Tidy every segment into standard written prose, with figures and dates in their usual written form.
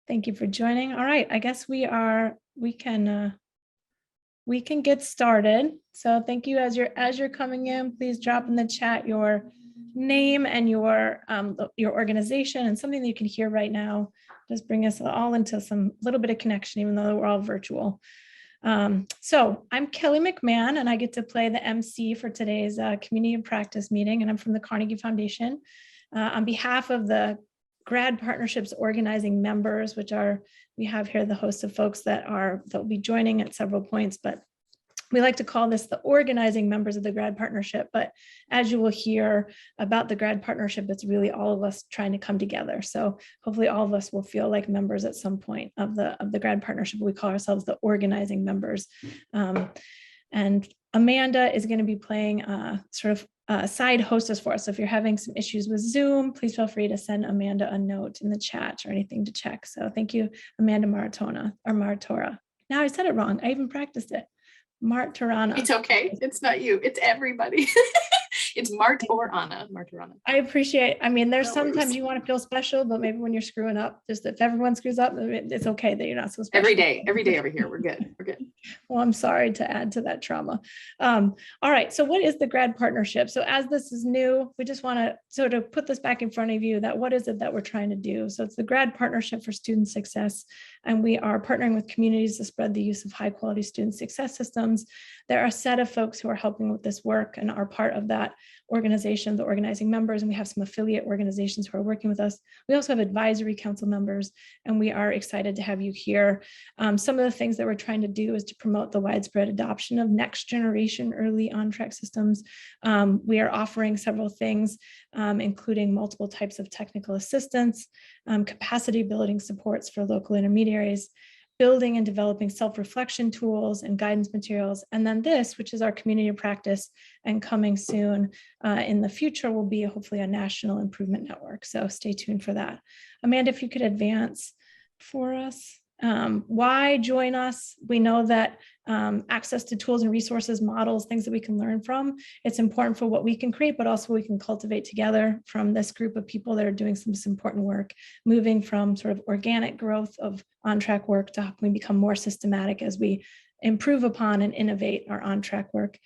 Thank you for joining. All right, I guess we can get started. So thank you. As you're coming in, please drop in the chat your name and your organization and something that you can hear right now. Just bring us all into some little bit of connection, even though we're all virtual. So I'm Kelly McMahon, and I get to play the MC for today's community of practice meeting, and I'm from the Carnegie Foundation. On behalf of the GRAD partnerships organizing members, which we have here the host of folks that'll be joining at several points, but we like to call this the organizing members of the GRAD partnership. But as you will hear about the GRAD partnership, it's really all of us trying to come together. So hopefully all of us will feel like members at some point of the GRAD partnership. We call ourselves the organizing members. And Amanda is going to be playing sort of side hostess for us. So if you're having some issues with Zoom, please feel free to send Amanda a note in the chat or anything to check. So thank you, Amanda Maratora. Now I said it wrong. I even practiced it. Martorana. It's okay. It's not you. It's everybody. It's Martorana. I appreciate. I mean, there's sometimes you want to feel special, but maybe when you're screwing up, just if everyone screws up, it's okay that you're not so special. Every day over here. We're good. Well, I'm sorry to add to that trauma. All right. So what is the GRAD partnership? So as this is new, we just want to sort of put this back in front of you that what is it that we're trying to do? So it's the GRAD partnership for student success. And we are partnering with communities to spread the use of high quality student success systems. There are a set of folks who are helping with this work and are part of that organization, the organizing members, and we have some affiliate organizations who are working with us. We also have advisory council members, and we are excited to have you here. Some of the things that we're trying to do is to promote the widespread adoption of next generation early on-track systems. We are offering several things, including multiple types of technical assistance, capacity building supports for local intermediaries, building and developing self-reflection tools and guidance materials. And then this, which is our community of practice and coming soon in the future, will be hopefully a national improvement network. So stay tuned for that. Amanda, if you could advance for us. Why join us? We know that access to tools and resources, models, things that we can learn from, it's important for what we can create, but also we can cultivate together from this group of people that are doing some important work, moving from sort of organic growth of on-track work to how can we become more systematic as we improve upon and innovate our on-track work.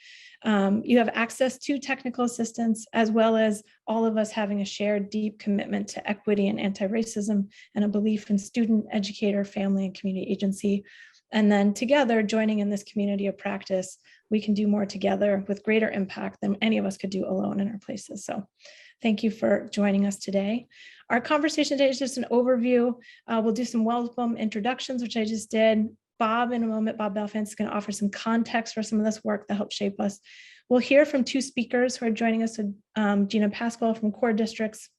You have access to technical assistance, as well as all of us having a shared deep commitment to equity and anti-racism and a belief in student, educator, family, and community agency. And then together, joining in this community of practice, we can do more together with greater impact than any of us could do alone in our places. So thank you for joining us today. Our conversation today is just an overview. We'll do some welcome introductions, which I just did. Bob, in a moment, Bob Balfant is going to offer some context for some of this work that helped shape us. We'll hear from two speakers who are joining us, Gina Pascual from core districts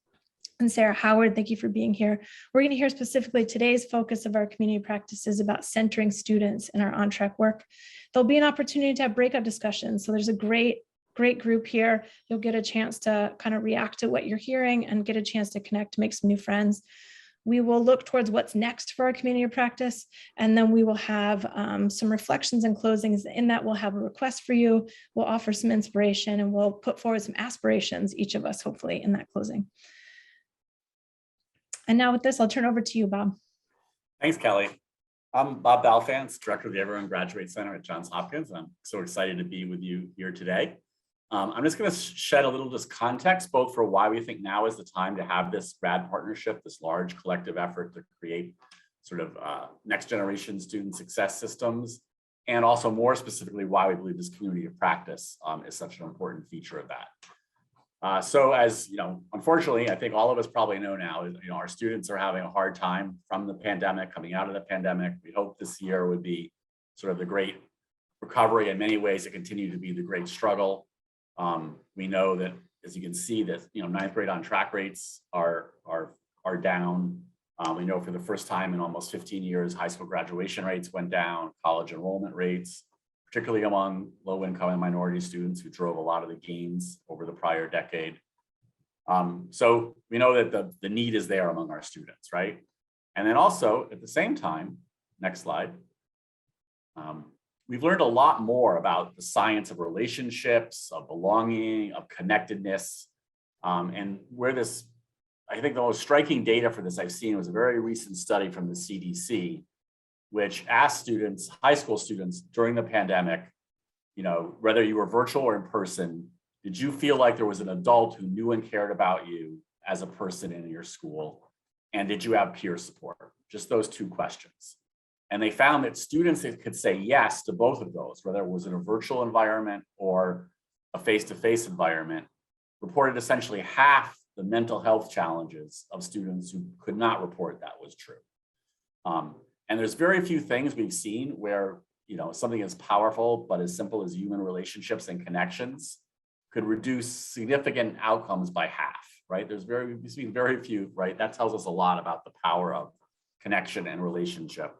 and Sarah Howard. Thank you for being here. We're going to hear specifically today's focus of our community practices about centering students in our on-track work. There'll be an opportunity to have breakout discussions. So there's a great group here. You'll get a chance to kind of react to what you're hearing and get a chance to connect, to make some new friends. We will look towards what's next for our community of practice, and then we will have some reflections and closings. In that, we'll have a request for you. We'll offer some inspiration, and we'll put forward some aspirations, each of us, hopefully, in that closing. And now with this, I'll turn over to you, Bob. Thanks, Kelly. I'm Bob Balfant, Director of the Everyone Graduate Center at Johns Hopkins. I'm so excited to be with you here today. I'm just going to shed a little just context, both for why we think now is the time to have this GRAD partnership, this large collective effort to create sort of next generation student success systems, and also more specifically why we believe this community of practice is such an important feature of that. So as you know, unfortunately, I think all of us probably know now, our students are having a hard time from the pandemic, coming out of the pandemic. We hope this year would be sort of the great recovery. In many ways, it continued to be the great struggle. We know that, as you can see, that ninth grade on track rates are down. We know for the first time in almost 15 years, high school graduation rates went down, college enrollment rates, particularly among low-income and minority students who drove a lot of the gains over the prior decade. So we know that the need is there among our students, right? And then also at the same time, next slide, we've learned a lot more about the science of relationships, of belonging, of connectedness, and where this I think the most striking data for this I've seen was a very recent study from the CDC, which asked students, high school students during the pandemic, whether you were virtual or in person, did you feel like there was an adult who knew and cared about you as a person in your school? And did you have peer support? Just those two questions. And they found that students that could say yes to both of those, whether it was in a virtual environment or a face-to-face environment, reported essentially half the mental health challenges of students who could not report that was true. And there's very few things we've seen where something as powerful but as simple as human relationships and connections could reduce significant outcomes by half, right? We've seen very few, right? That tells us a lot about the power of connection and relationship.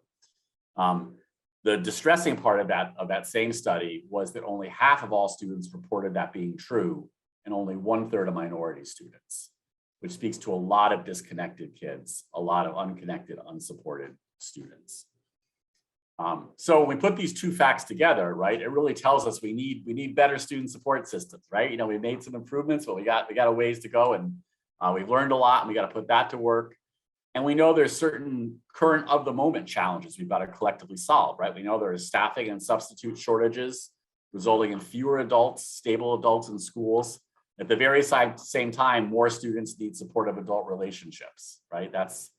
The distressing part of that same study was that only half of all students reported that being true, and only 1/3 of minority students, which speaks to a lot of disconnected kids, a lot of unconnected, unsupported students. So when we put these two facts together, right, it really tells us we need better student support systems, right? We made some improvements, but we got a ways to go, and we've learned a lot, and we got to put that to work. And we know there's certain current of the moment challenges we've got to collectively solve, right? We know there is staffing and substitute shortages resulting in fewer adults, stable adults in schools. At the very same time, more students need supportive adult relationships, right? That's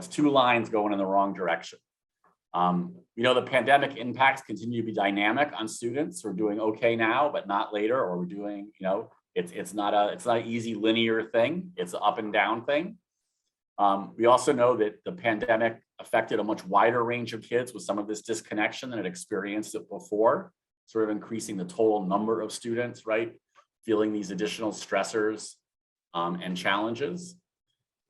two lines going in the wrong direction. We know the pandemic impacts continue to be dynamic on students. We're doing okay now, but not later, or we're doing, it's not an easy linear thing. It's an up and down thing. We also know that the pandemic affected a much wider range of kids with some of this disconnection than had experienced it before, sort of increasing the total number of students, right, feeling these additional stressors and challenges.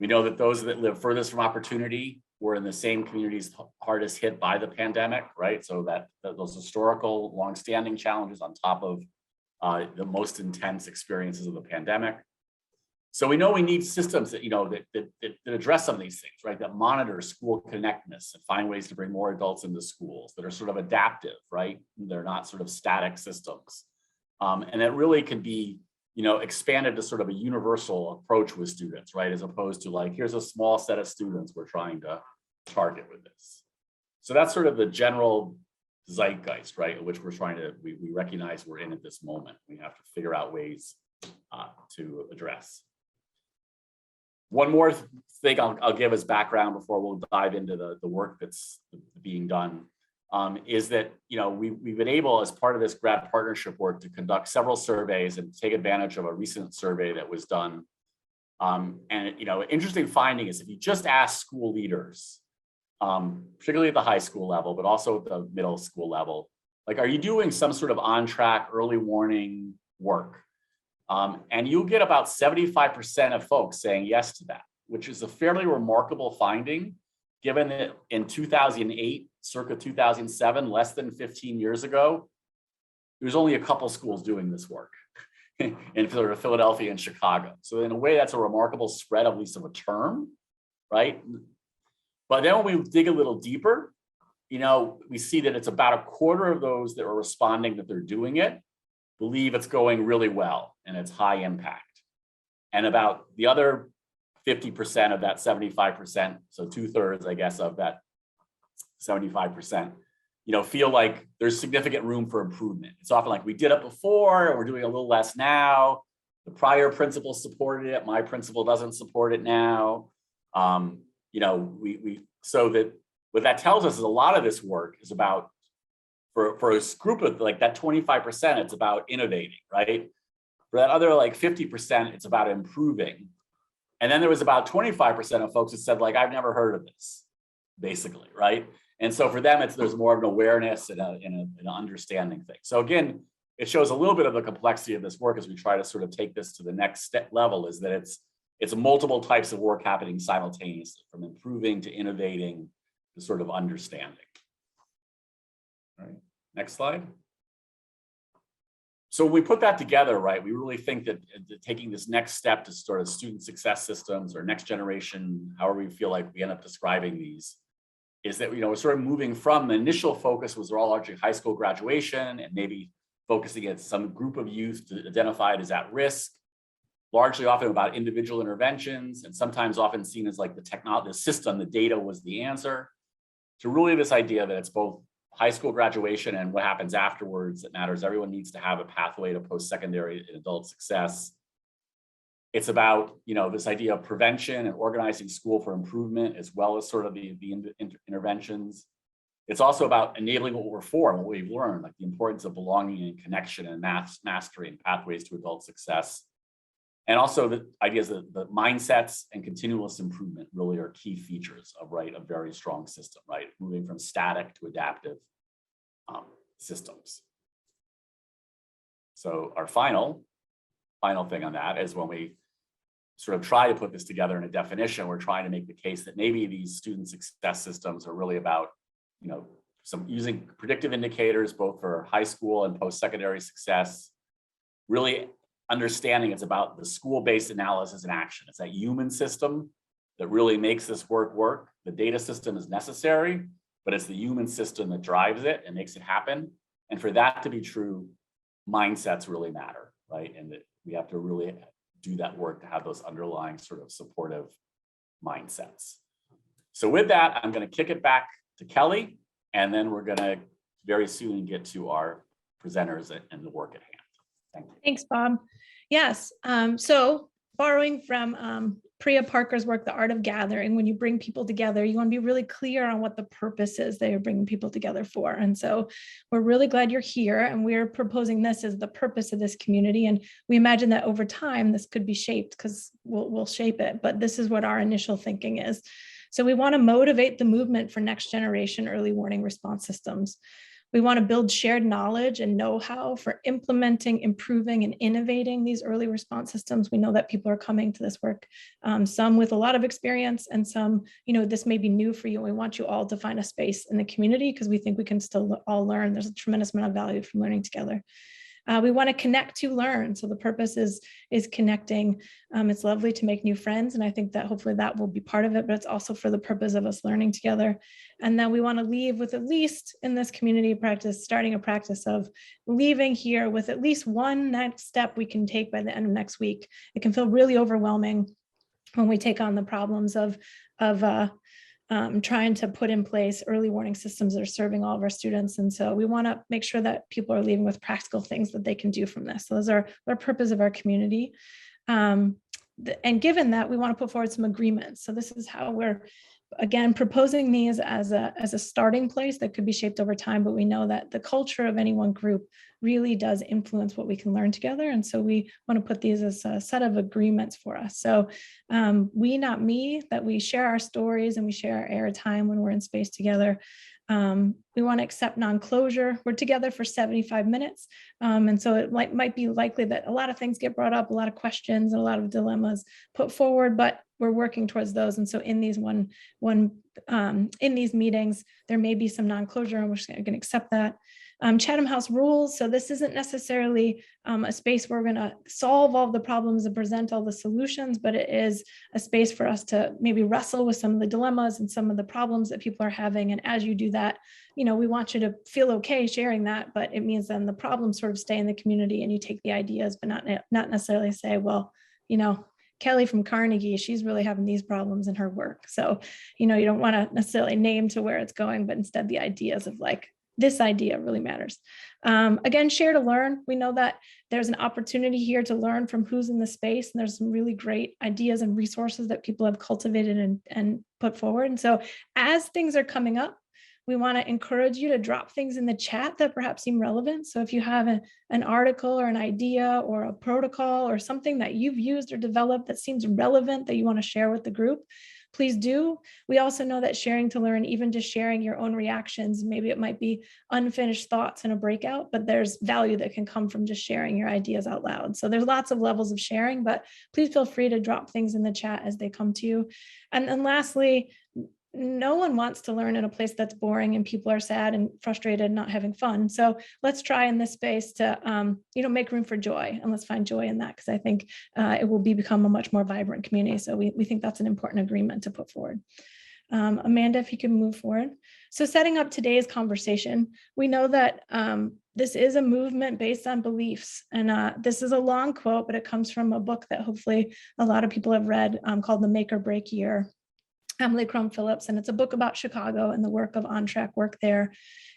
We know that those that live furthest from opportunity were in the same communities hardest hit by the pandemic, right? So that those historical longstanding challenges on top of the most intense experiences of the pandemic. So we know we need systems that, that address some of these things, right? That monitor school connectedness and find ways to bring more adults into schools, that are sort of adaptive, right? They're not sort of static systems. And that really can be, expanded to sort of a universal approach with students, right? As opposed to like, here's a small set of students we're trying to target with this. So that's sort of the general zeitgeist, right? Which we're trying to, we recognize we're in at this moment. We have to figure out ways to address. One more thing I'll give as background before we'll dive into the work that's being done. Is that we've been able, as part of this GRAD partnership work, to conduct several surveys and take advantage of a recent survey that was done. And an interesting finding is if you just ask school leaders, particularly at the high school level, but also at the middle school level, like, are you doing some sort of on-track early warning work? And you'll get about 75% of folks saying yes to that, which is a fairly remarkable finding, given that in 2008, circa 2007, less than 15 years ago, there was only a couple schools doing this work in sort of Philadelphia and Chicago. So in a way, that's a remarkable spread, at least of a term, right? But then when we dig a little deeper, we see that it's about a quarter of those that are responding that they're doing it believe it's going really well and it's high impact. And about the other 50% of that 75%, so 2/3, I guess, of that 75%, feel like there's significant room for improvement. It's often like, we did it before, and we're doing a little less now. The prior principal supported it. My principal doesn't support it now. So that what that tells us is a lot of this work is about, for a group of like that 25%, it's about innovating, right? For that other like 50%, it's about improving. And then there was about 25% of folks that said, like, I've never heard of this, basically, right? And so for them, there's more of an awareness and an understanding thing. So again, it shows a little bit of the complexity of this work as we try to sort of take this to the next level, is that it's multiple types of work happening simultaneously, from improving to innovating to sort of understanding. All right, next slide. So when we put that together, right, we really think that taking this next step to sort of student success systems or next generation, however we feel like we end up describing these, is that, we're sort of moving from the initial focus was all largely high school graduation and maybe focusing at some group of youth identified as at risk, largely often about individual interventions, and sometimes often seen as like the technology, the system, the data was the answer, to really this idea that it's both high school graduation and what happens afterwards that matters. Everyone needs to have a pathway to post-secondary and adult success. It's about, this idea of prevention and organizing school for improvement, as well as sort of the interventions. It's also about enabling what we're for and what we've learned, like the importance of belonging and connection and mastery and pathways to adult success. And also the ideas that the mindsets and continuous improvement really are key features of, a very strong system, moving from static to adaptive systems. So our final thing on that is when we sort of try to put this together in a definition, we're trying to make the case that maybe these student success systems are really about, some using predictive indicators, both for high school and post-secondary success, really understanding it's about the school-based analysis and action. It's that human system that really makes this work. The data system is necessary, but it's the human system that drives it and makes it happen. And for that to be true, mindsets really matter, And that we have to really do that work to have those underlying sort of supportive mindsets. So with that, I'm going to kick it back to Kelly, and then we're going to very soon get to our presenters and the work at hand. Thank you. Thanks, Bob. Yes. So borrowing from Priya Parker's work, The Art of Gathering, when you bring people together, you want to be really clear on what the purpose is that you're bringing people together for. And so we're really glad you're here, and we're proposing this as the purpose of this community. And we imagine that over time, this could be shaped because we'll shape it, but this is what our initial thinking is. So we want to motivate the movement for next generation early warning response systems. We want to build shared knowledge and know-how for implementing, improving, and innovating these early response systems. We know that people are coming to this work, some with a lot of experience, and some, this may be new for you. We want you all to find a space in the community because we think we can still all learn. There's a tremendous amount of value from learning together. We want to connect to learn. So the purpose is connecting. It's lovely to make new friends. And I think that hopefully that will be part of it, but it's also for the purpose of us learning together. And then we want to leave with, at least in this community practice, starting a practice of leaving here with at least one next step we can take by the end of next week. It can feel really overwhelming when we take on the problems of trying to put in place early warning systems that are serving all of our students. And so we want to make sure that people are leaving with practical things that they can do from this. So those are the purpose of our community. And given that, we want to put forward some agreements. So this is how we're, again, proposing these as a starting place that could be shaped over time, but we know that the culture of any one group really does influence what we can learn together. And so we want to put these as a set of agreements for us. So we, not me, that we share our stories and we share our airtime when we're in space together. We want to accept non-closure. We're together for 75 minutes. And so it might be likely that a lot of things get brought up, a lot of questions and a lot of dilemmas put forward, but we're working towards those. And so in these in these meetings, there may be some non-closure, and we're just going to accept that. Chatham House rules. So this isn't necessarily a space where we're going to solve all the problems and present all the solutions, but it is a space for us to maybe wrestle with some of the dilemmas and some of the problems that people are having. And as you do that, we want you to feel okay sharing that, but it means then the problems sort of stay in the community and you take the ideas, but not necessarily say, well, Kelly from Carnegie, she's really having these problems in her work. So, you don't want to necessarily name to where it's going, but instead the ideas of like, this idea really matters. Again, share to learn. We know that there's an opportunity here to learn from who's in the space, and there's some really great ideas and resources that people have cultivated and put forward. And so as things are coming up, we want to encourage you to drop things in the chat that perhaps seem relevant. So if you have an article or an idea or a protocol or something that you've used or developed that seems relevant that you want to share with the group, please do. We also know that sharing to learn, even just sharing your own reactions, maybe it might be unfinished thoughts in a breakout, but there's value that can come from just sharing your ideas out loud. So there's lots of levels of sharing, but please feel free to drop things in the chat as they come to you. And then lastly, no one wants to learn in a place that's boring and people are sad and frustrated and not having fun. So let's try in this space to, make room for joy, and let's find joy in that, because I think it will become a much more vibrant community. So we think that's an important agreement to put forward. Amanda, if you can move forward. So setting up today's conversation, we know that this is a movement based on beliefs. And this is a long quote, but it comes from a book that hopefully a lot of people have read called The Make or Break Year, Emily Crum Phillips. And it's a book about Chicago and the work of on-track work there.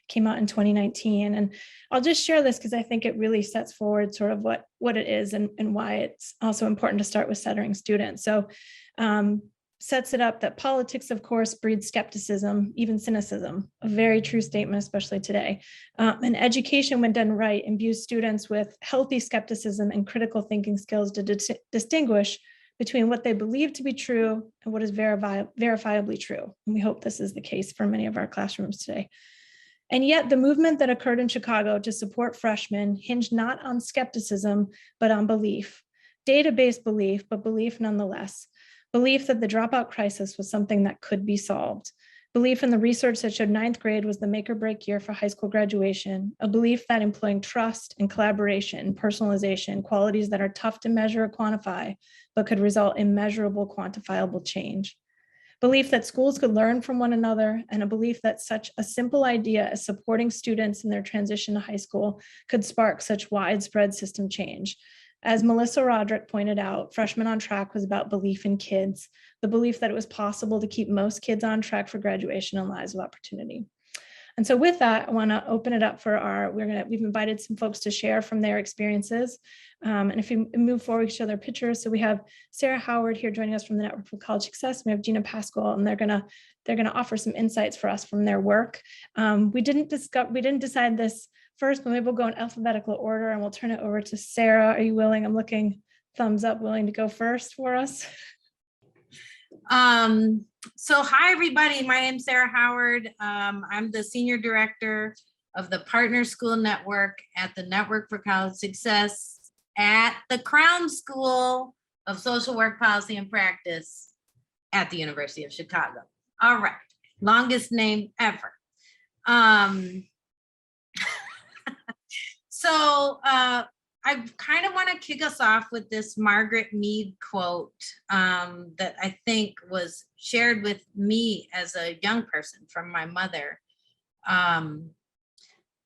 Came out in 2019. And I'll just share this because I think it really sets forward sort of what it is and why it's also important to start with centering students. So sets it up that politics, of course, breeds skepticism, even cynicism, a very true statement, especially today. And education, when done right, imbues students with healthy skepticism and critical thinking skills to distinguish between what they believe to be true and what is verifiably true. And we hope this is the case for many of our classrooms today. And yet the movement that occurred in Chicago to support freshmen hinged not on skepticism, but on belief, data-based belief, but belief nonetheless. Belief that the dropout crisis was something that could be solved. Belief in the research that showed ninth grade was the make or break year for high school graduation. A belief that employing trust and collaboration and personalization, qualities that are tough to measure or quantify, but could result in measurable, quantifiable change. Belief that schools could learn from one another, and a belief that such a simple idea as supporting students in their transition to high school could spark such widespread system change. As Melissa Roderick pointed out, Freshmen on Track was about belief in kids, the belief that it was possible to keep most kids on track for graduation and lives of opportunity. And so with that, I want to open it up for we've invited some folks to share from their experiences. And if you move forward, we can show their pictures. So we have Sarah Howard here joining us from the Network for College Success. We have Gina Pascual, and they're gonna offer some insights for us from their work. We didn't decide this first, but maybe we'll go in alphabetical order, and we'll turn it over to Sarah. Are you willing? I'm looking thumbs up, willing to go first for us? So hi, everybody. My name's Sarah Howard. I'm the Senior Director of the Partner School Network at the Network for College Success at the Crown School of Social Work, Policy, and Practice at the University of Chicago. All right, longest name ever. So I kind of want to kick us off with this Margaret Mead quote that I think was shared with me as a young person from my mother,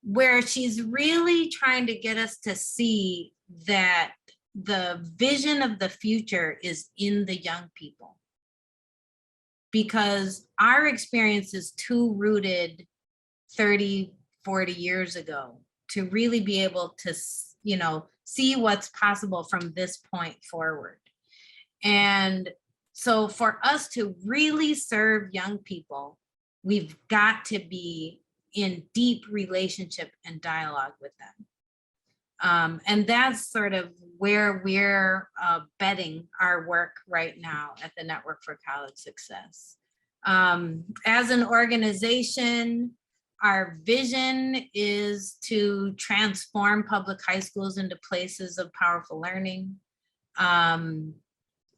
where she's really trying to get us to see that the vision of the future is in the young people. Because our experience is too rooted 30, 40 years ago to really be able to, see what's possible from this point forward. And so for us to really serve young people, we've got to be in deep relationship and dialogue with them. And that's sort of where we're betting our work right now at the Network for College Success. As an organization, our vision is to transform public high schools into places of powerful learning. And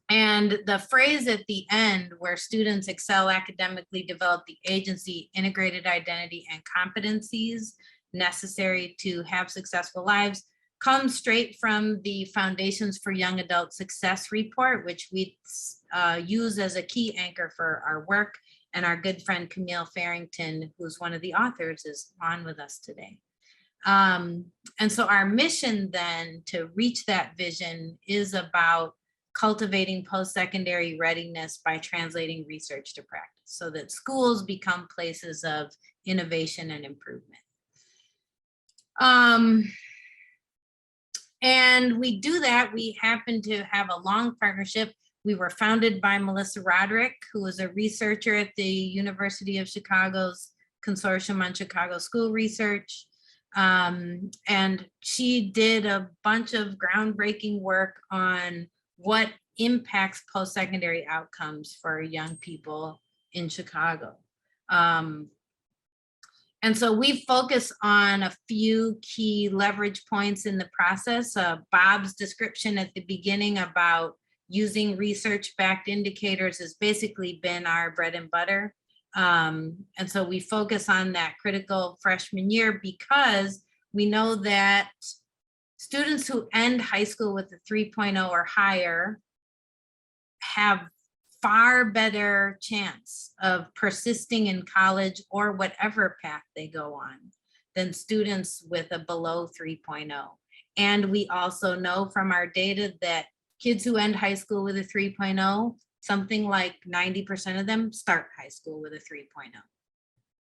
the phrase at the end, where students excel academically, develop the agency, integrated identity, and competencies necessary to have successful lives, comes straight from the Foundations for Young Adult Success report, which we use as a key anchor for our work. And our good friend Camille Farrington, who's one of the authors, is on with us today. And so our mission then to reach that vision is about cultivating post-secondary readiness by translating research to practice so that schools become places of innovation and improvement. And we do that. We happen to have a long partnership. We were founded by Melissa Roderick, who was a researcher at the University of Chicago's Consortium on Chicago School Research. And she did a bunch of groundbreaking work on what impacts post-secondary outcomes for young people in Chicago. And so we focus on a few key leverage points in the process. Bob's description at the beginning about using research-backed indicators has basically been our bread and butter. And so we focus on that critical freshman year because we know that students who end high school with a 3.0 or higher have far better chance of persisting in college or whatever path they go on than students with a below 3.0. And we also know from our data that kids who end high school with a 3.0, something like 90% of them start high school with a 3.0.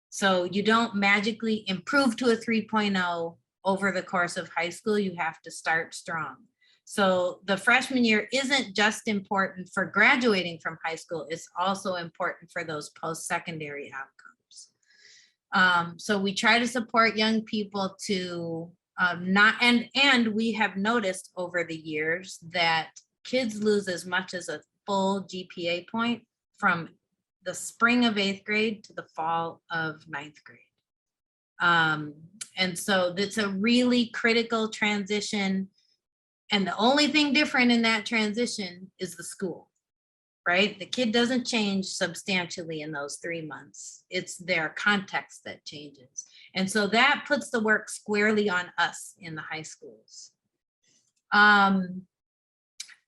So you don't magically improve to a 3.0 over the course of high school. You have to start strong. So the freshman year isn't just important for graduating from high school, it's also important for those post-secondary outcomes. So we try to support young people to and we have noticed over the years that kids lose as much as a full GPA point from the spring of 8th grade to the fall of 9th grade. And so that's a really critical transition. And the only thing different in that transition is the school, right? The kid doesn't change substantially in those 3 months. It's their context that changes. And so that puts the work squarely on us in the high schools.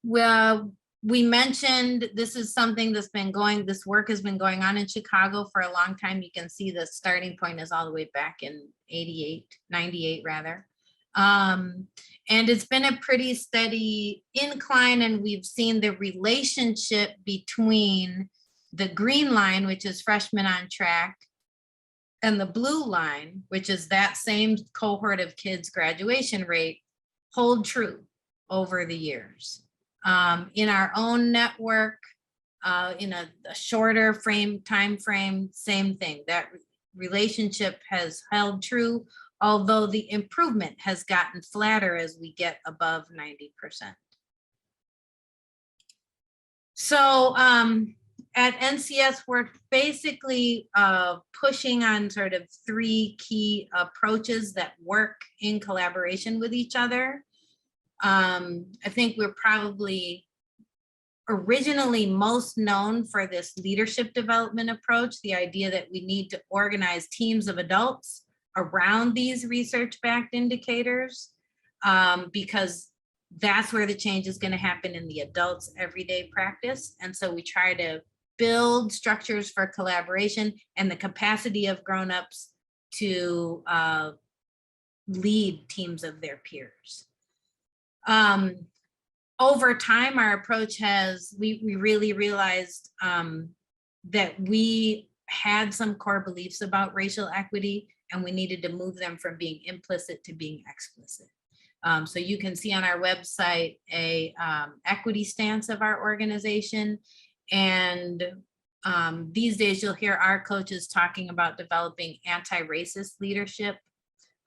Well, we mentioned this is something that's been going, this work has been going on in Chicago for a long time. You can see the starting point is all the way back in 98 rather. And it's been a pretty steady incline, and we've seen the relationship between the green line, which is freshmen on track, and the blue line, which is that same cohort of kids' graduation rate, hold true over the years. In our own network, in a shorter time frame, same thing. That relationship has held true, although the improvement has gotten flatter as we get above 90%. So at NCS, we're basically pushing on sort of 3 key approaches that work in collaboration with each other. I think we're probably originally most known for this leadership development approach, the idea that we need to organize teams of adults around these research-backed indicators, because that's where the change is going to happen in the adults' everyday practice. And so we try to build structures for collaboration and the capacity of grown-ups to lead teams of their peers. Over time, our approach has, we really realized that we had some core beliefs about racial equity, and we needed to move them from being implicit to being explicit. So you can see on our website a equity stance of our organization. And these days you'll hear our coaches talking about developing anti-racist leadership.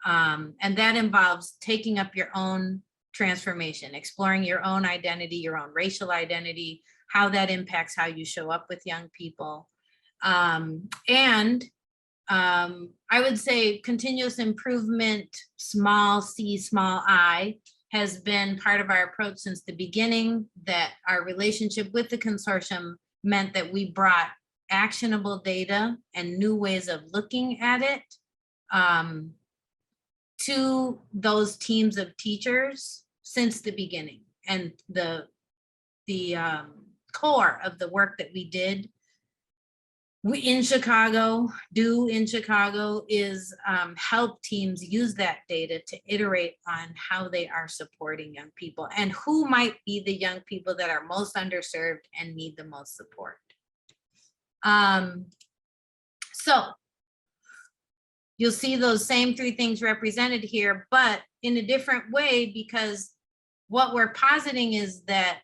And that involves taking up your own transformation, exploring your own identity, your own racial identity, how that impacts how you show up with young people. I would say continuous improvement, small c, small I, has been part of our approach since the beginning. That our relationship with the consortium meant that we brought actionable data and new ways of looking at it to those teams of teachers since the beginning. And the core of the work that we did in Chicago is help teams use that data to iterate on how they are supporting young people and who might be the young people that are most underserved and need the most support. So you'll see those same 3 things represented here, but in a different way, because what we're positing is that,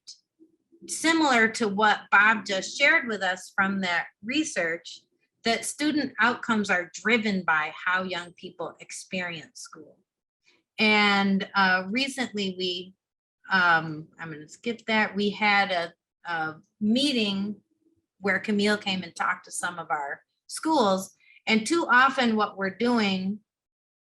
similar to what Bob just shared with us from that research, that student outcomes are driven by how young people experience school. And recently we, I'm gonna skip that, we had a meeting where Camille came and talked to some of our schools, and too often what we're doing,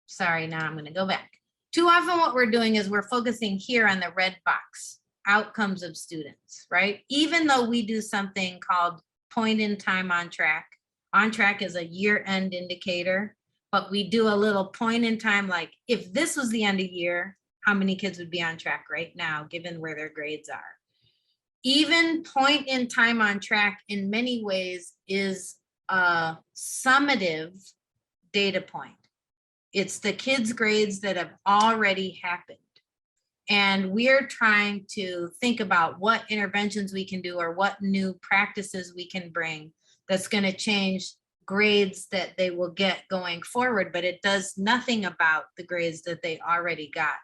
sorry, now I'm gonna go back. Too often what we're doing is we're focusing here on the red box, outcomes of students, right? Even though we do something called point in time on track. On track is a year-end indicator, but we do a little point in time, like if this was the end of year, how many kids would be on track right now, given where their grades are? Even point in time on track in many ways is a summative data point. It's the kids' grades that have already happened. And we're trying to think about what interventions we can do or what new practices we can bring that's going to change grades that they will get going forward, but it does nothing about the grades that they already got.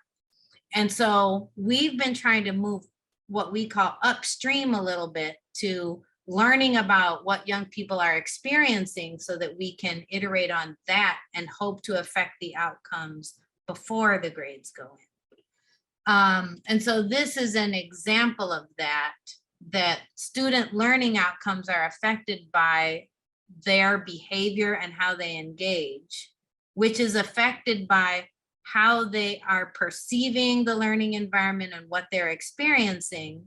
And so we've been trying to move what we call upstream a little bit to learning about what young people are experiencing so that we can iterate on that and hope to affect the outcomes before the grades go in. And so this is an example of that student learning outcomes are affected by their behavior and how they engage, which is affected by how they are perceiving the learning environment and what they're experiencing.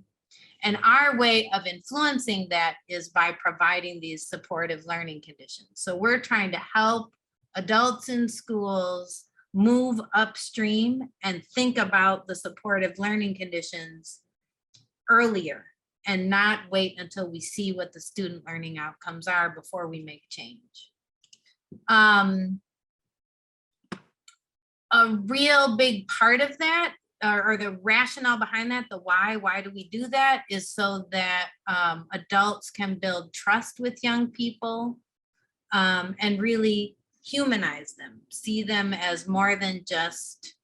And our way of influencing that is by providing these supportive learning conditions. So we're trying to help adults in schools move upstream and think about the supportive learning conditions earlier and not wait until we see what the student learning outcomes are before we make change. A real big part of that, or the rationale behind that, the why do we do that, is so that adults can build trust with young people and really humanize them, see them as more than just,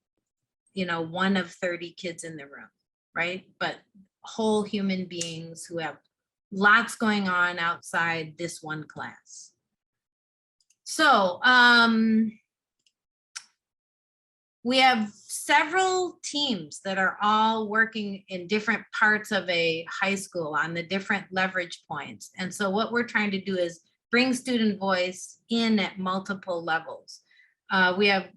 one of 30 kids in the room, right? But whole human beings who have lots going on outside this one class. So we have several teams that are all working in different parts of a high school on the different leverage points. And so what we're trying to do is bring student voice in at multiple levels. We have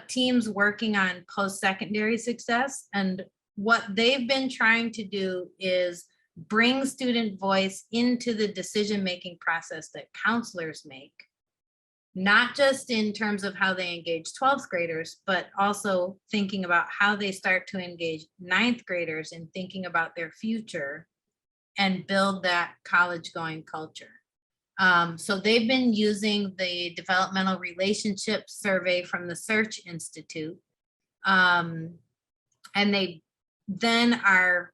teams working on post-secondary success, and what they've been trying to do is bring student voice into the decision-making process that counselors make, not just in terms of how they engage 12th graders, but also thinking about how they start to engage 9th graders in thinking about their future and build that college-going culture. So they've been using the developmental relationships survey from the Search Institute. And they then are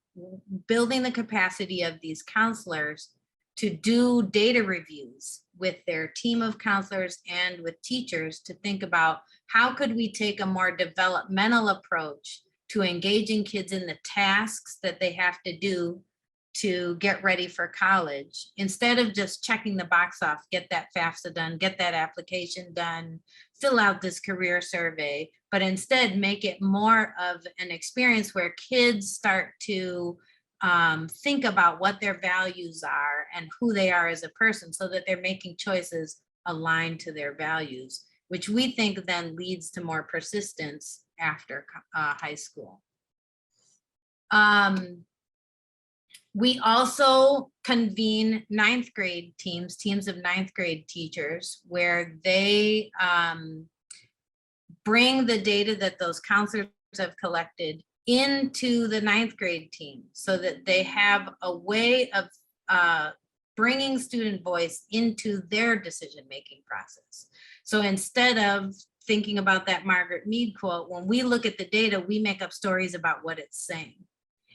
building the capacity of these counselors to do data reviews with their team of counselors and with teachers to think about how could we take a more developmental approach to engaging kids in the tasks that they have to do to get ready for college, instead of just checking the box off, get that FAFSA done, get that application done, fill out this career survey, but instead make it more of an experience where kids start to think about what their values are and who they are as a person so that they're making choices aligned to their values, which we think then leads to more persistence after high school. We also convene 9th grade teams of 9th grade teachers, where they bring the data that those counselors have collected into the 9th grade team so that they have a way of bringing student voice into their decision-making process. So instead of thinking about that Margaret Mead quote, when we look at the data, we make up stories about what it's saying.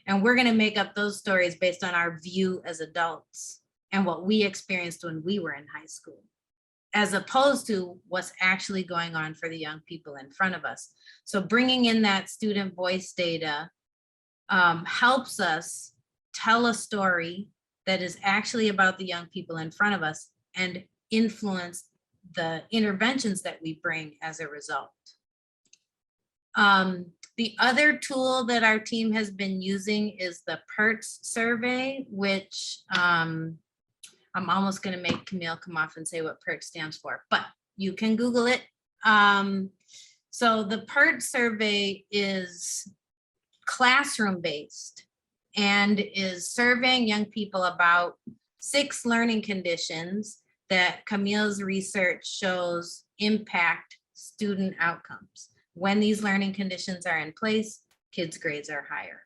And we're going to make up those stories based on our view as adults and what we experienced when we were in high school, as opposed to what's actually going on for the young people in front of us. So bringing in that student voice data helps us tell a story that is actually about the young people in front of us and influence the interventions that we bring as a result. The other tool that our team has been using is the PERTS survey, which I'm almost going to make Camille come off and say what PERTS stands for, but you can Google it. So the PERTS survey is classroom-based and is surveying young people about 6 learning conditions that Camille's research shows impact student outcomes. When these learning conditions are in place, kids' grades are higher.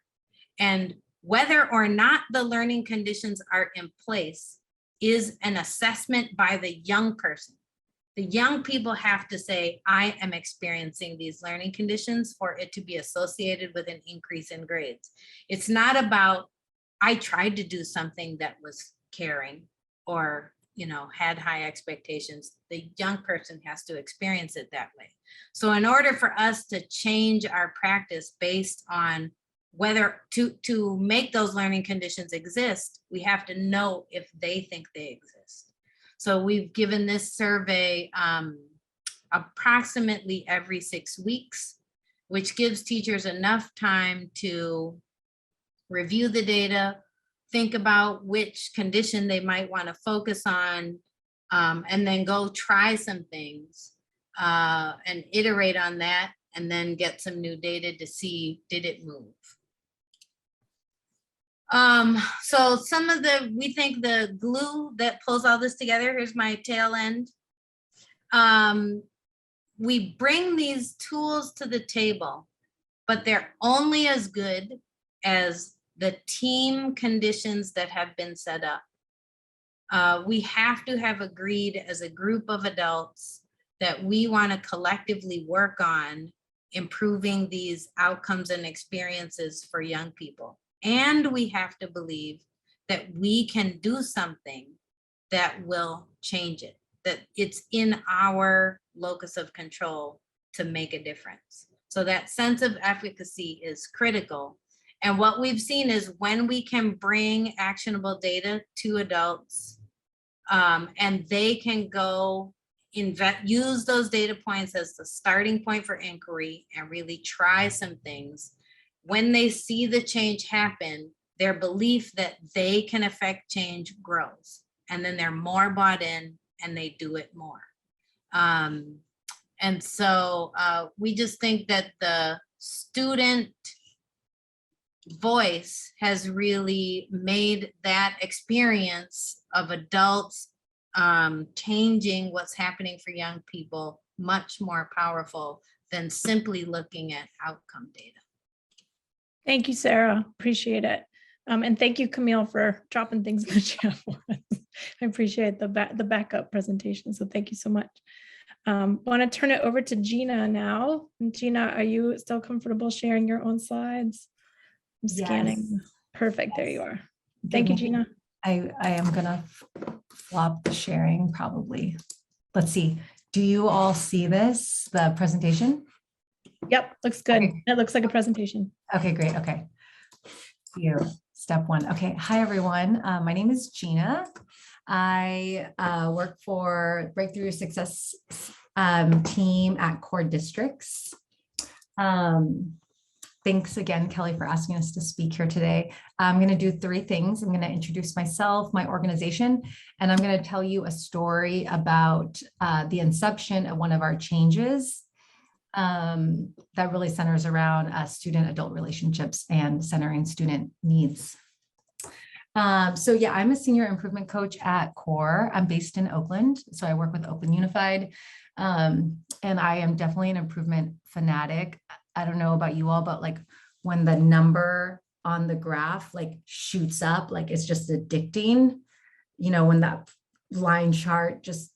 And whether or not the learning conditions are in place is an assessment by the young person. The young people have to say, I am experiencing these learning conditions for it to be associated with an increase in grades. It's not about, I tried to do something that was caring or, had high expectations. The young person has to experience it that way. So in order for us to change our practice based on whether to make those learning conditions exist, we have to know if they think they exist. So we've given this survey approximately every 6 weeks, which gives teachers enough time to review the data, think about which condition they might want to focus on, and then go try some things and iterate on that, and then get some new data to see, did it move? So we think the glue that pulls all this together, here's my tail end. We bring these tools to the table, but they're only as good as the team conditions that have been set up. We have to have agreed as a group of adults that we want to collectively work on improving these outcomes and experiences for young people. And we have to believe that we can do something that will change it, that it's in our locus of control to make a difference. So that sense of efficacy is critical. And what we've seen is when we can bring actionable data to adults, and they can go use those data points as the starting point for inquiry and really try some things. When they see the change happen, their belief that they can affect change grows, and then they're more bought in and they do it more. And so we just think that the student voice has really made that experience of adults changing what's happening for young people much more powerful than simply looking at outcome data. Thank you, Sarah. Appreciate it. And thank you, Camille, for dropping things in the chat for us. I appreciate the backup presentation. So thank you so much. Want to turn it over to Gina now. And Gina, are you still comfortable sharing your own slides? I'm scanning. Yes. Perfect. There you are. Thank you, Gina. I am gonna flop the sharing probably. Let's see. Do you all see this, the presentation? Yep, looks good. Okay. It looks like a presentation. Okay, great. Okay. Here, step one. Okay. Hi, everyone. My name is Gina. I work for Breakthrough Success team at Core Districts. Thanks again, Kelly, for asking us to speak here today. I'm going to do 3 things. I'm going to introduce myself, my organization, and I'm going to tell you a story about the inception of one of our changes that really centers around student-adult relationships and centering student needs. So yeah, I'm a senior improvement coach at Core. I'm based in Oakland, so I work with Oakland Unified, and I am definitely an improvement fanatic. I don't know about you all, but like when the number on the graph like shoots up, like it's just addicting, when that line chart just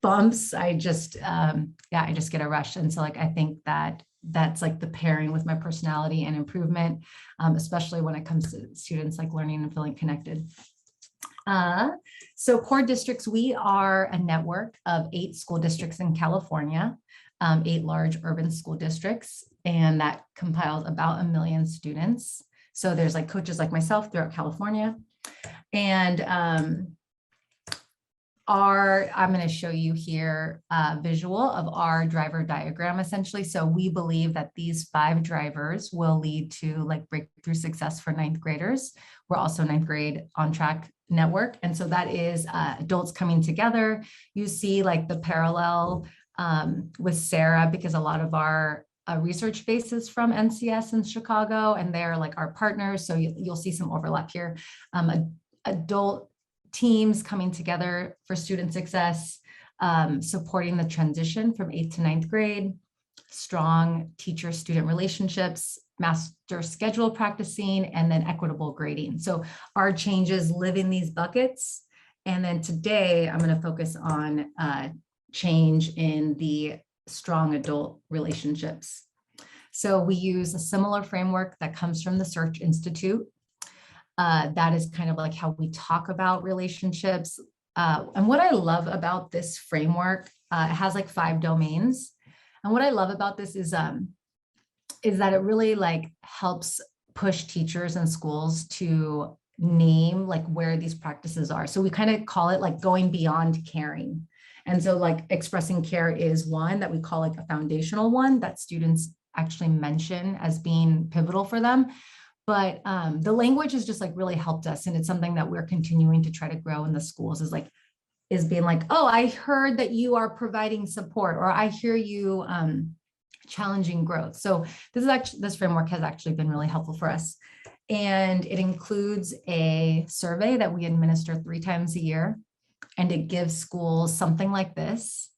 bumps, I just get a rush. And so like, I think that's like the pairing with my personality and improvement, especially when it comes to students like learning and feeling connected. So Core Districts, we are a network of 8 school districts in California, 8 large urban school districts, and that compiles about 1 million students. So there's like coaches like myself throughout California. And I'm going to show you here a visual of our driver diagram, essentially. So we believe that these 5 drivers will lead to like breakthrough success for 9th graders. We're also 9th grade on track network. And so that is adults coming together. You see like the parallel with Sarah, because a lot of our research base is from NCS in Chicago, and they're like our partners. So you'll see some overlap here. Adult teams coming together for student success, supporting the transition from 8th to 9th grade, strong teacher-student relationships, master schedule practicing, and then equitable grading. So our changes live in these buckets. And then today I'm going to focus on change in the strong adult relationships. So we use a similar framework that comes from the Search Institute. That is kind of like how we talk about relationships. And what I love about this framework, it has like 5 domains. And what I love about this is that it really like helps push teachers and schools to name like where these practices are. So we kind of call it like going beyond caring. And so like expressing care is one that we call like a foundational one that students actually mention as being pivotal for them. But the language has just like really helped us. And it's something that we're continuing to try to grow in the schools is being like, oh, I heard that you are providing support, or I hear you challenging growth. So this framework has actually been really helpful for us. And it includes a survey that we administer 3 times a year. And it gives schools something like this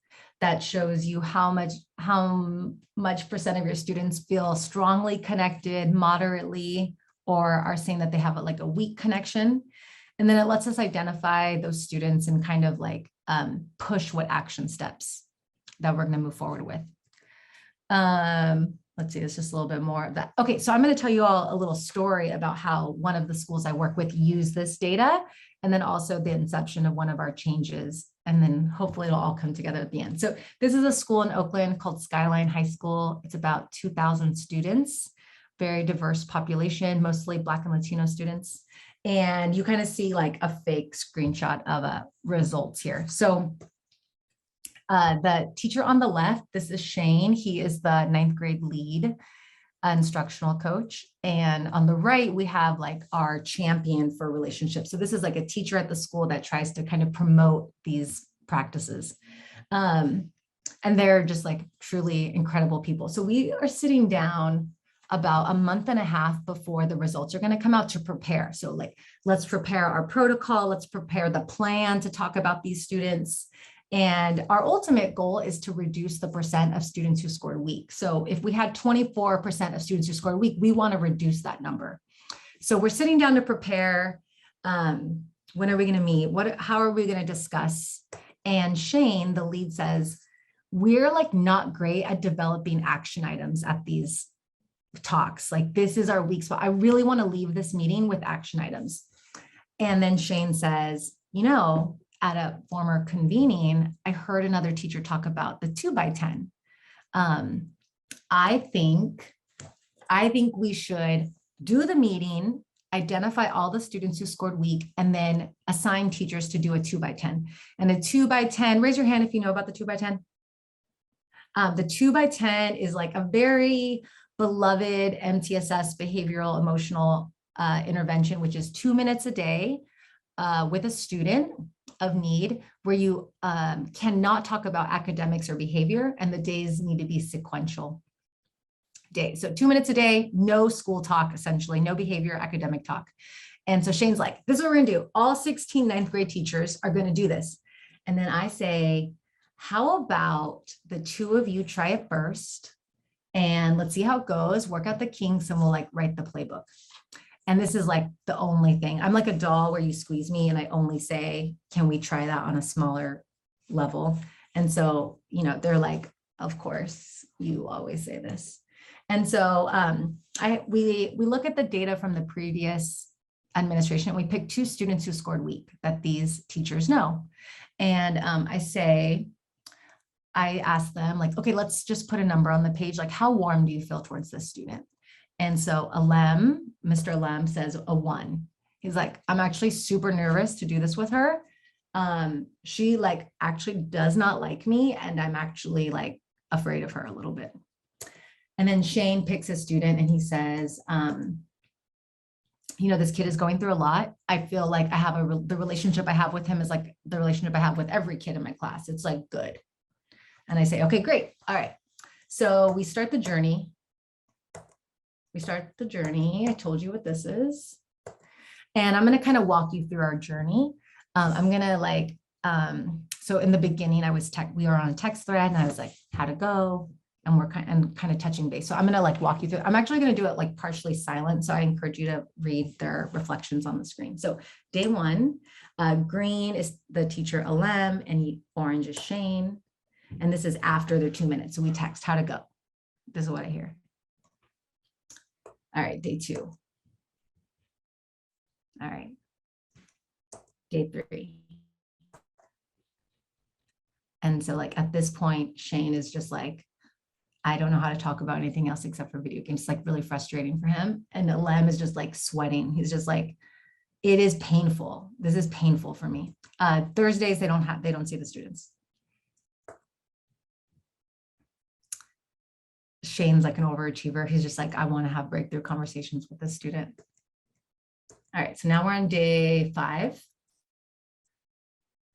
that shows you how much percent of your students feel strongly connected, moderately, or are saying that they have like a weak connection. And then it lets us identify those students and kind of like push what action steps that we're going to move forward with. Let's see, it's just a little bit more of that. Okay, so I'm going to tell you all a little story about how one of the schools I work with used this data, and then also the inception of one of our changes. And then hopefully it'll all come together at the end. So this is a school in Oakland called Skyline High School. It's about 2,000 students, very diverse population, mostly Black and Latino students. And you kind of see like a fake screenshot of results here. So the teacher on the left, this is Shane. He is the 9th grade lead instructional coach. And on the right, we have like our champion for relationships. So this is like a teacher at the school that tries to kind of promote these practices. And they're just like truly incredible people. So we are sitting down about a month and a half before the results are going to come out to prepare. So like, let's prepare our protocol. Let's prepare the plan to talk about these students. And our ultimate goal is to reduce the percent of students who scored weak. So if we had 24% of students who scored weak, we want to reduce that number. So we're sitting down to prepare. When are we going to meet? How are we going to discuss? And Shane, the lead, says, we're like not great at developing action items at these talks. Like this is our weak spot. I really want to leave this meeting with action items. And then Shane says, you know, at a former convening, I heard another teacher talk about the 2x10. I think we should do the meeting, identify all the students who scored weak, and then assign teachers to do a 2x10. And a 2x10, raise your hand if you know about the 2x10. The 2x10 is like a very beloved MTSS behavioral emotional intervention, which is 2 minutes a day with a student of need, where you cannot talk about academics or behavior, and the days need to be sequential days. So 2 minutes a day, no school talk, essentially, no behavior, academic talk. And so Shane's like, this is what we're gonna do. All 16 9th grade teachers are gonna do this. And then I say, how about the 2 of you try it first, and let's see how it goes, work out the kinks, and we'll like write the playbook. And this is like the only thing. I'm like a doll where you squeeze me and I only say, can we try that on a smaller level? And so, you know, they're like, of course, you always say this. And so we look at the data from the previous administration. We picked 2 students who scored weak that these teachers know. And I asked them like, okay, let's just put a number on the page. Like, how warm do you feel towards this student? And so Mr. Alem says a 1. He's like, I'm actually super nervous to do this with her. She like actually does not like me, and I'm actually like afraid of her a little bit. And then Shane picks a student and he says, you know, this kid is going through a lot. I feel like I have the relationship I have with him is like the relationship I have with every kid in my class. It's like good. And I say, okay, great. All right. So we start the journey. I told you what this is. And I'm going to kind of walk you through our journey. I'm going to like, so in the beginning, we were on a text thread and I was like, how to go. And we're kind of touching base. So I'm going to like walk you through. I'm actually going to do it like partially silent. So I encourage you to read their reflections on the screen. So day 1, green is the teacher Alem and orange is Shane. And this is after their 2 minutes. So we text, how'd it go? This is what I hear. All right, day 2. All right. Day 3. And so like at this point, Shane is just like, I don't know how to talk about anything else except for video games. It's like really frustrating for him. And Lem is just like sweating. He's just like, it is painful. This is painful for me. Thursdays, they don't see the students. Shane's like an overachiever. He's just like, I want to have breakthrough conversations with this student. All right, so now we're on day 5.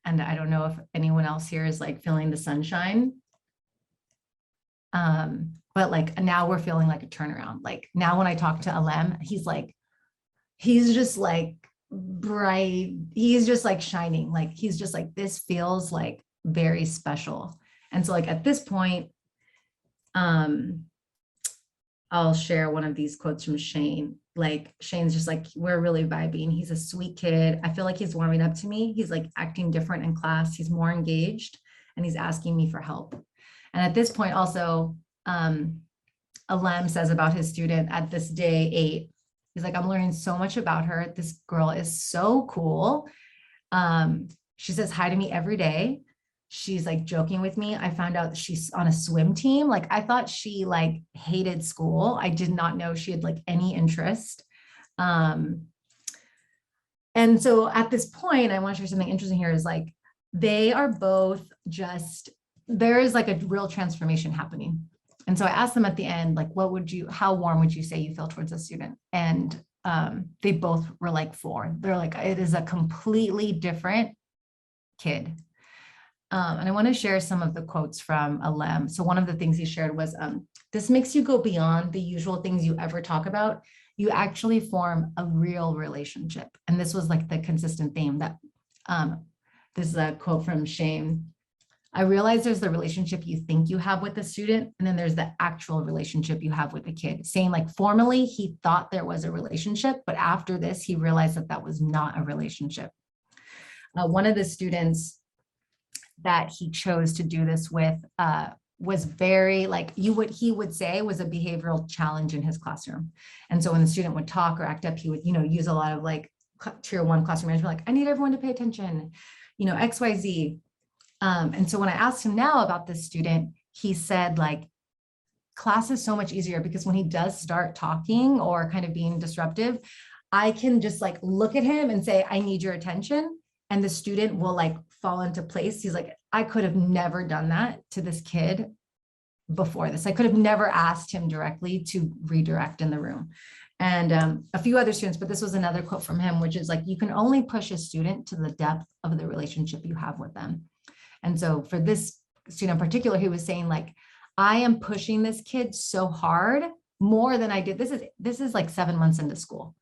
And I don't know if anyone else here is like feeling the sunshine. But like now we're feeling like a turnaround. Like now when I talk to Alem, he's just like bright. He's just like shining. Like he's just like, this feels like very special. And so like at this point, I'll share one of these quotes from Shane. Like Shane's just like, we're really vibing. He's a sweet kid. I feel like he's warming up to me. He's like acting different in class. He's more engaged and he's asking me for help. And at this point also, Alem says about his student at this day 8, he's like, I'm learning so much about her. This girl is so cool. She says hi to me every day. She's like joking with me. I found out she's on a swim team. Like I thought she like hated school. I did not know she had like any interest. And so at this point, I want to share something interesting here is like, they are both just, there is like a real transformation happening. And so I asked them at the end, like, how warm would you say you feel towards a student? And they both were like 4. They're like, it is a completely different kid. And I want to share some of the quotes from Alem. So one of the things he shared was, this makes you go beyond the usual things you ever talk about. You actually form a real relationship. And this was like the consistent theme that, this is a quote from Shane. I realize there's the relationship you think you have with the student, and then there's the actual relationship you have with the kid. Saying like formally, he thought there was a relationship, but after this, he realized that that was not a relationship. One of the students that he chose to do this with was very like he would say was a behavioral challenge in his classroom. And so when the student would talk or act up, he would, use a lot of like tier 1 classroom management, like I need everyone to pay attention, XYZ. And so when I asked him now about this student, he said like, class is so much easier because when he does start talking or kind of being disruptive, I can just like look at him and say, I need your attention. And the student will like fall into place. He's like, I could have never done that to this kid before this. I could have never asked him directly to redirect in the room. And a few other students, but this was another quote from him, which is like, you can only push a student to the depth of the relationship you have with them. And so for this student in particular, he was saying like, I am pushing this kid so hard more than I did. This is like 7 months into school.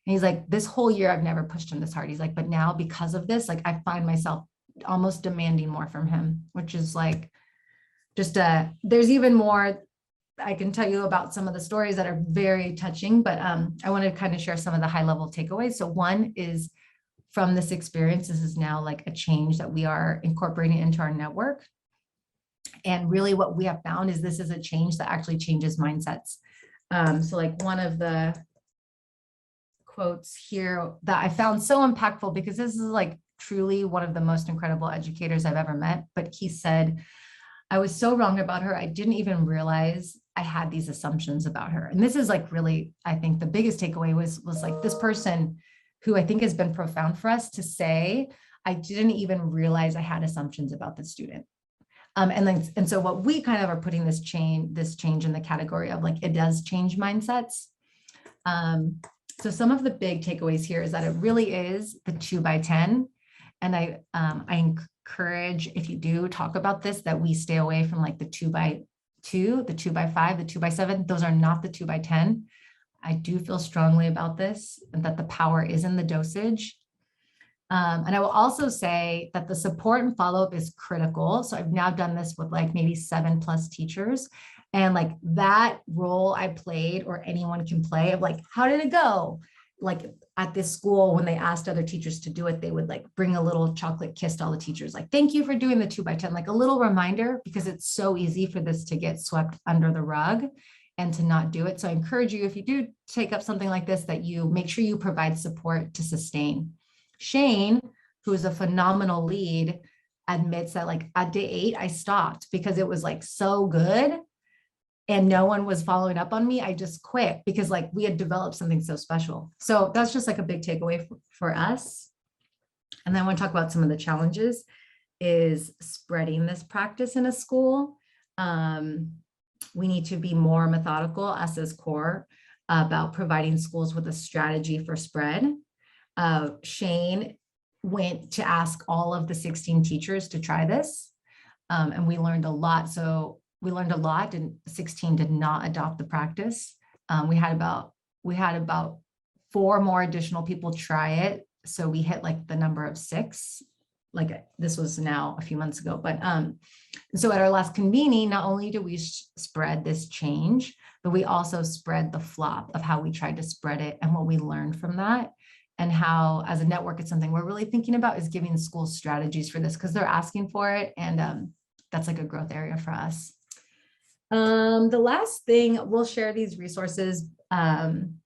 And he's like, this whole year, I've never pushed him this hard. He's like, but now because of this, like I find myself almost demanding more from him, which is like, just there's even more I can tell you about some of the stories that are very touching, but I want to kind of share some of the high level takeaways. So one is from this experience, this is now like a change that we are incorporating into our network. And really what we have found is this is a change that actually changes mindsets. So like one of the quotes here that I found so impactful, because this is like truly one of the most incredible educators I've ever met, but he said, I was so wrong about her. I didn't even realize I had these assumptions about her. And this is like really, I think the biggest takeaway was like this person who I think has been profound for us to say, I didn't even realize I had assumptions about the student. And so what we kind of are putting this change in the category of like, it does change mindsets. So some of the big takeaways here is that it really is the 2x10. And I encourage, if you do talk about this, that we stay away from like the 2x2, the 2x5, the 2x7. Those are not the 2x10. I do feel strongly about this and that the power is in the dosage. And I will also say that the support and follow-up is critical. So I've now done this with like maybe 7+ teachers, and like that role I played, or anyone can play, of like, how did it go? like at this school, when they asked other teachers to do it, they would like bring a little chocolate kiss to all the teachers, like, thank you for doing the 2x10, like a little reminder, because it's so easy for this to get swept under the rug and to not do it. So I encourage you, if you do take up something like this, that you make sure you provide support to sustain. Shane, who is a phenomenal lead, admits that like at day 8, I stopped because it was like so good and no one was following up on me. I just quit because like we had developed something so special. So that's just like a big takeaway for us. And then I want to talk about some of the challenges is spreading this practice in a school. We need to be more methodical, us as core, about providing schools with a strategy for spread. Shane went to ask all of the 16 teachers to try this, and we learned a lot. So we learned a lot, and 16 did not adopt the practice. We had about 4 more additional people try it. So we hit like the number of 6, like this was now a few months ago. But so at our last convening, not only do we spread this change, but we also spread the flop of how we tried to spread it and what we learned from that. And how, as a network, it's something we're really thinking about is giving schools strategies for this because they're asking for it. And that's like a growth area for us. The last thing, we'll share these resources. And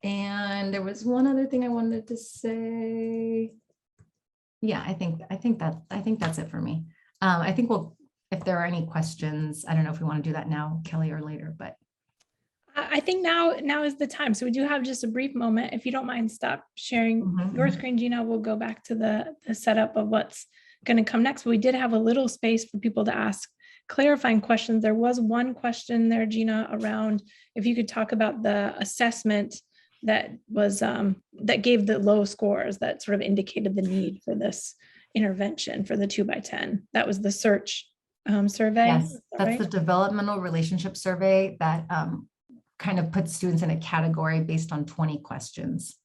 there was one other thing I wanted to say. Yeah, I think that's it for me. I think if there are any questions, I don't know if we want to do that now, Kelly, or later, but. I think now is the time. So we do have just a brief moment. If you don't mind, stop sharing your screen, Gina. We'll go back to the setup of what's going to come next. But we did have a little space for people to ask clarifying questions. There was one question there, Gina, around if you could talk about the assessment that was that gave the low scores that sort of indicated the need for this intervention for the 2x10. That was the search survey. Yes, that's right? the developmental relationship survey that kind of puts students in a category based on 20 questions.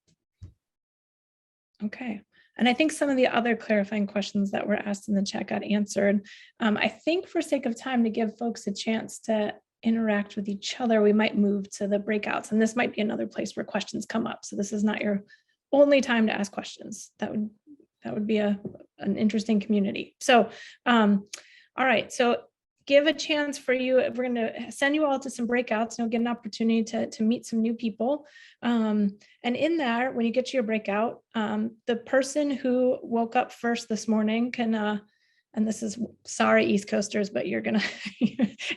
Okay. And I think some of the other clarifying questions that were asked in the chat got answered. I think for sake of time, to give folks a chance to interact with each other, we might move to the breakouts, and this might be another place where questions come up. So this is not your only time to ask questions. That would be an interesting community. So, all right. So give a chance for you. We're going to send you all to some breakouts and you'll get an opportunity to meet some new people. And in there, when you get to your breakout, the person who woke up first this morning can, and this is, sorry, East Coasters, but you're going to,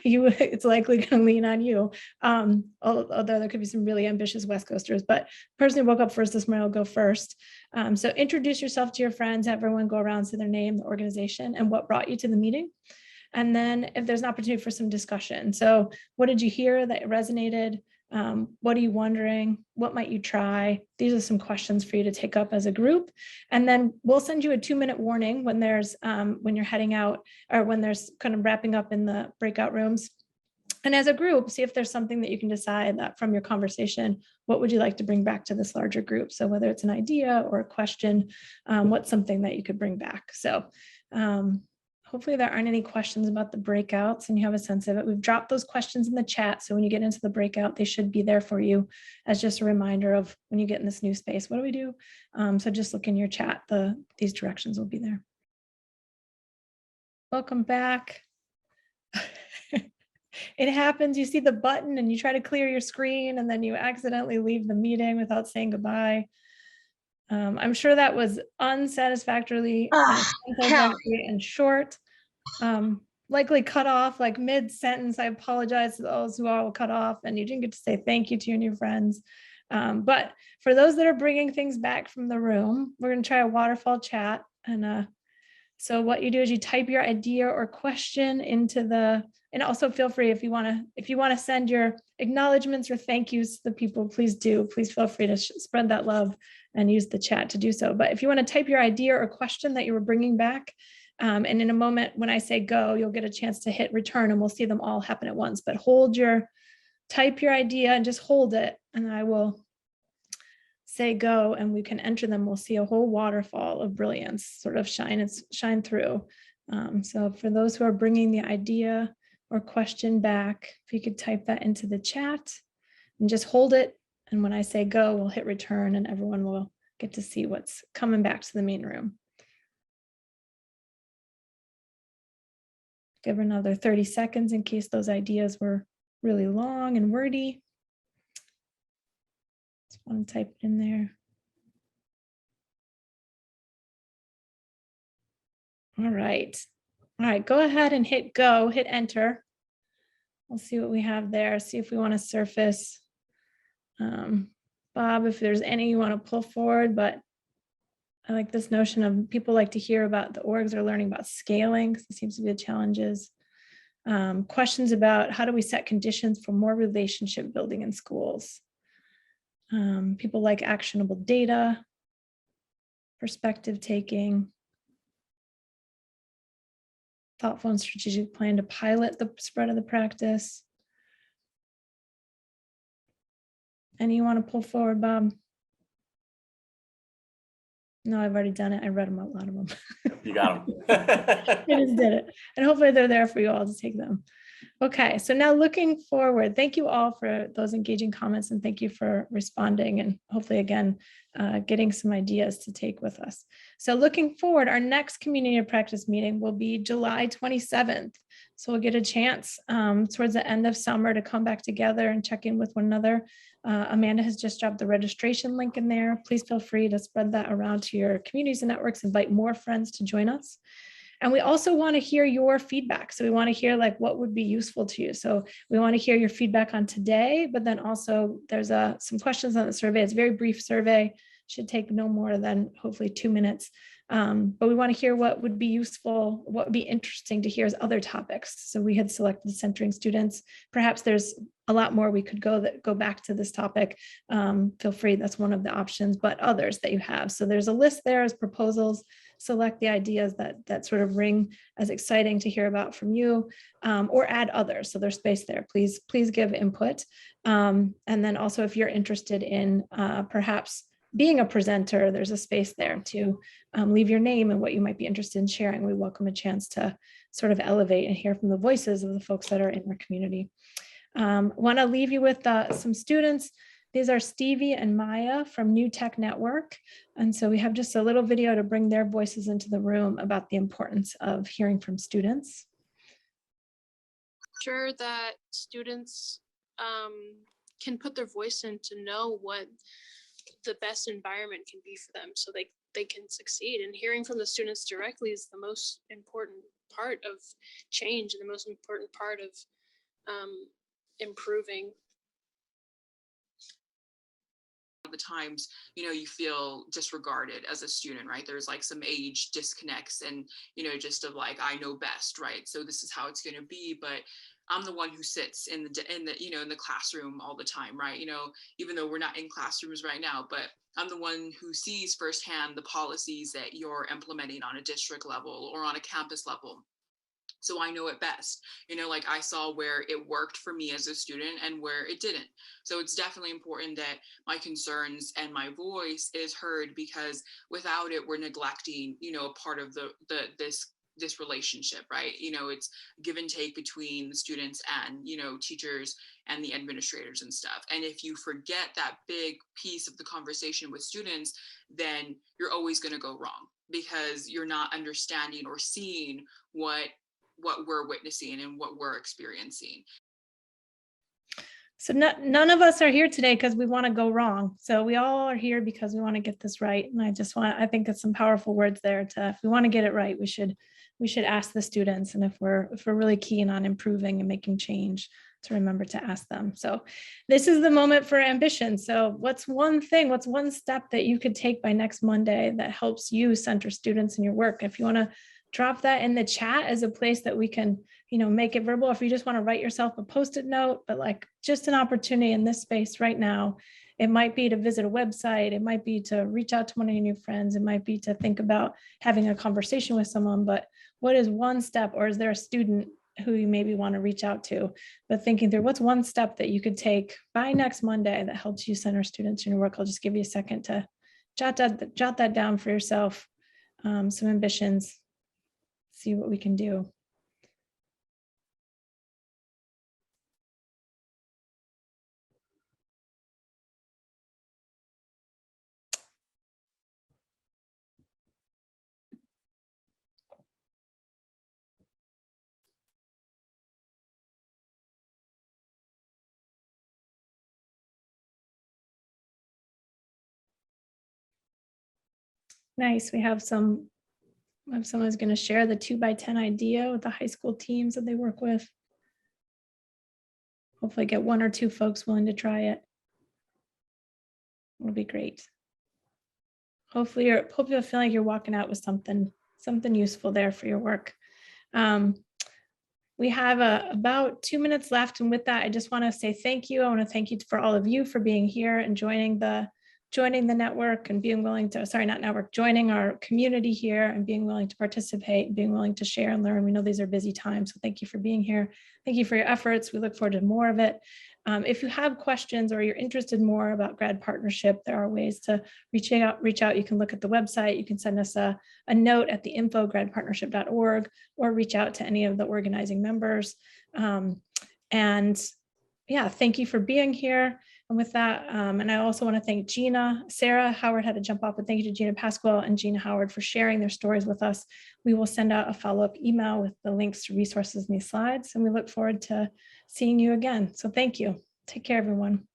it's likely going to lean on you. Although there could be some really ambitious West Coasters, but the person who woke up first this morning will go first. So introduce yourself to your friends, everyone go around, say their name, the organization, and what brought you to the meeting. And then if there's an opportunity for some discussion. So what did you hear that resonated? What are you wondering? What might you try? These are some questions for you to take up as a group. And then we'll send you a 2-minute warning when there's when you're heading out or when there's kind of wrapping up in the breakout rooms. And as a group, see if there's something that you can decide that from your conversation, what would you like to bring back to this larger group? So whether it's an idea or a question, what's something that you could bring back? So hopefully there aren't any questions about the breakouts and you have a sense of it. We've dropped those questions in the chat. So when you get into the breakout, they should be there for you as just a reminder of when you get in this new space, what do we do? So just look in your chat, these directions will be there. Welcome back. It happens, you see the button and you try to clear your screen and then you accidentally leave the meeting without saying goodbye. I'm sure that was unsatisfactorily and short, likely cut off like mid-sentence. I apologize to those who are cut off and you didn't get to say thank you to your new friends. But for those that are bringing things back from the room, we're going to try a waterfall chat. And so what you do is you type your idea or question into and also feel free if you want to send your acknowledgements or thank yous to the people, please do. Please feel free to spread that love and use the chat to do so. But if you want to type your idea or question that you were bringing back, and in a moment when I say go, you'll get a chance to hit return and we'll see them all happen at once. But type your idea and just hold it, and I will say go and we can enter them. We'll see a whole waterfall of brilliance sort of shine through. So for those who are bringing the idea or question back, if you could type that into the chat and just hold it And when I say go, we'll hit return and everyone will get to see what's coming back to the main room. Give her another 30 seconds in case those ideas were really long and wordy. Just want to type it in there. All right. All right, go ahead and hit go, hit enter. We'll see what we have there, see if we want to surface. Bob, if there's any you want to pull forward, but I like this notion of people like to hear about the orgs are learning about scaling, because it seems to be the challenges. Questions about how do we set conditions for more relationship building in schools? People like actionable data, perspective taking, thoughtful and strategic plan to pilot the spread of the practice. Any you want to pull forward, Bob? No, I've already done it. I read them, a lot of them. You got them. I just did it. And hopefully they're there for you all to take them. Okay, so now looking forward, thank you all for those engaging comments and thank you for responding and hopefully again, getting some ideas to take with us. So looking forward, our next community of practice meeting will be July 27th. So we'll get a chance towards the end of summer to come back together and check in with one another. Amanda has just dropped the registration link in there. Please feel free to spread that around to your communities and networks, invite more friends to join us. And we also want to hear your feedback. So we want to hear like what would be useful to you. So we want to hear your feedback on today, but then also there's some questions on the survey. It's a very brief survey, should take no more than hopefully 2 minutes. But we want to hear what would be useful, what would be interesting to hear as other topics. So we had selected centering students. Perhaps there's a lot more we could go back to this topic. Feel free, that's one of the options, but others that you have. So there's a list there as proposals. Select the ideas that sort of ring as exciting to hear about from you, or add others. So there's space there. Please give input. And then also if you're interested in perhaps being a presenter, there's a space there to leave your name and what you might be interested in sharing. We welcome a chance to sort of elevate and hear from the voices of the folks that are in our community. Want to leave you with some students. These are Stevie and Maya from New Tech Network. And so we have just a little video to bring their voices into the room about the importance of hearing from students. Sure that students can put their voice in to know what the best environment can be for them so they can succeed. And hearing from the students directly is the most important part of change and the most important part of improving. The times, you feel disregarded as a student, right? There's like some age disconnects and, just of like, I know best, right? So this is how it's going to be. But I'm the one who sits in the classroom all the time, right? Even though we're not in classrooms right now, but I'm the one who sees firsthand the policies that you're implementing on a district level or on a campus level. So I know it best, like I saw where it worked for me as a student and where it didn't. So it's definitely important that my concerns and my voice is heard, because without it, we're neglecting, a part of this relationship, right? It's give and take between the students and, teachers and the administrators and stuff. And if you forget that big piece of the conversation with students, then you're always going to go wrong, because you're not understanding or seeing what we're witnessing and what we're experiencing. So none of us are here today because we want to go wrong. So we all are here because we want to get this right. And I think it's some powerful words there if we want to get it right, we should ask the students. And if we're really keen on improving and making change, to remember to ask them. So this is the moment for ambition. So what's one step that you could take by next Monday that helps you center students in your work? If you want to drop that in the chat as a place that we can, make it verbal. If you just want to write yourself a Post-it note, but like just an opportunity in this space right now, it might be to visit a website. It might be to reach out to one of your new friends. It might be to think about having a conversation with someone, but what is one step, or is there a student who you maybe want to reach out to, but thinking through what's one step that you could take by next Monday that helps you center students in your work. I'll just give you a second to jot that down for yourself. Some ambitions, see what we can do. Nice. We have someone who's going to share the 2x10 idea with the high school teams that they work with. Hopefully get 1 or 2 folks willing to try it. It'll be great. Hopefully you're feeling like you're walking out with something useful there for your work. We have about 2 minutes left. And with that, I just want to say thank you. I want to thank you for all of you for being here and joining the network and being willing to, joining our community here and being willing to participate and being willing to share and learn. We know these are busy times, so thank you for being here. Thank you for your efforts. We look forward to more of it. If you have questions or you're interested more about grad partnership, there are ways to reach out. You can look at the website. You can send us a note at the info@gradpartnership.org or reach out to any of the organizing members. And yeah, thank you for being here. And with that, and I also want to thank Gina, Sarah Howard had to jump off, but thank you to Gina Pascual and Gina Howard for sharing their stories with us. We will send out a follow-up email with the links to resources in these slides, and we look forward to seeing you again. So thank you. Take care, everyone.